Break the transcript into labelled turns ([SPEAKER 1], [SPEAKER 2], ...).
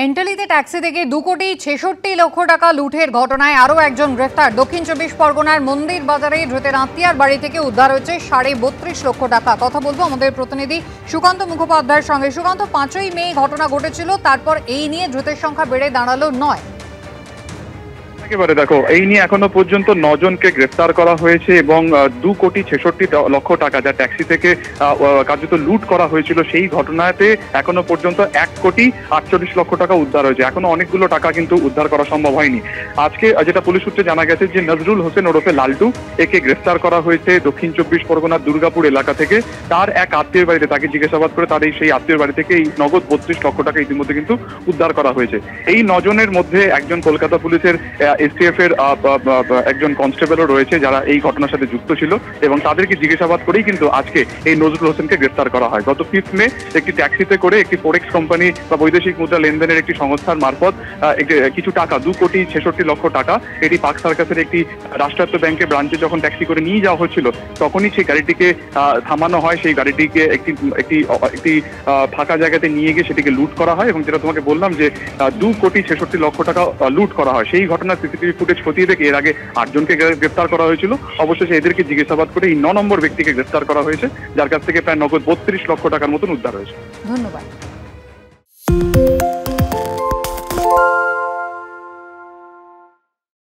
[SPEAKER 1] এন্টালিতে taxi থেকে 2,66,00,000 টাকা লুঠের ঘটনায় আরও একজন গ্রেফতার। দক্ষিণ চব্বিশ পরগনার মন্দির বাজারে ধৃতের আত্মীয়ার বাড়ি থেকে উদ্ধার হয়েছে 32.5 লক্ষ টাকা। কথা বলবো আমাদের প্রতিনিধি সুকান্ত মুখোপাধ্যায়ের সঙ্গে। সুকান্ত, 5ই মে ঘটনা ঘটেছিল, তারপর এই নিয়ে ধৃতের সংখ্যা বেড়ে দাঁড়ালো 9।
[SPEAKER 2] একেবারে দেখো, এই নিয়ে এখনো পর্যন্ত 9 জনকে গ্রেফতার করা হয়েছে এবং 2,66,00,000 টাকা যা ট্যাক্সি থেকে কার্যত লুট করা হয়েছিল, সেই ঘটনাতে এখনো পর্যন্ত 1,48,00,000 টাকা উদ্ধার হয়েছে। এখনো অনেকগুলো টাকা কিন্তু উদ্ধার করা সম্ভব হয়নি। আজকে যেটা পুলিশ সূত্রে জানা গেছে যে নজরুল হোসেন ওরফে লালটু, একে গ্রেফতার করা হয়েছে দক্ষিণ চব্বিশ পরগনার দুর্গাপুর এলাকা থেকে। তার এক আত্মীয়ের বাড়িতে তাকে জিজ্ঞাসাবাদ করে তার সেই আত্মীয়ের বাড়ি থেকে এই নগদ 32 লক্ষ টাকা ইতিমধ্যে কিন্তু উদ্ধার করা হয়েছে। এই 9 জনের মধ্যে একজন কলকাতা পুলিশের এসটিএফ এর একজন কনস্টেবলও রয়েছে যারা এই ঘটনার সাথে যুক্ত ছিল, এবং তাদেরকে জিজ্ঞাসাবাদ করেই কিন্তু আজকে এই নজরুল হোসেনকে গ্রেফতার করা হয়। গত 5 মে একটি ট্যাক্সিতে করে একটি ফরেক্স কোম্পানি বা বৈদেশিক মুদ্রা লেনদেনের একটি সংস্থার মারফত কিছু টাকা 2,66,00,000 টাকা এটি পার্ক সার্কাসের একটি রাষ্ট্রায়ত্ত ব্যাংকের ব্রাঞ্চে যখন ট্যাক্সি করে নিয়ে যাওয়া হচ্ছিল, তখনই সেই গাড়িটিকে থামানো হয়। সেই গাড়িটিকে একটি ফাঁকা জায়গাতে নিয়ে গিয়ে সেটিকে লুট করা হয়, এবং যেটা তোমাকে বললাম যে 2,66,00,000 টাকা লুট করা হয়। সেই ঘটনার সিসিটিভি ফুটেজ খতিয়ে দেখে এর আগে 8 জনকে গ্রেফতার করা হয়েছিল। অবশেষে এদেরকে জিজ্ঞাসাবাদ করে এই 9 নম্বর ব্যক্তিকে গ্রেফতার করা হয়েছে, যার কাছ থেকে প্রায় নগদ 32 লক্ষ টাকার মতন উদ্ধার হয়েছে।
[SPEAKER 1] ধন্যবাদ।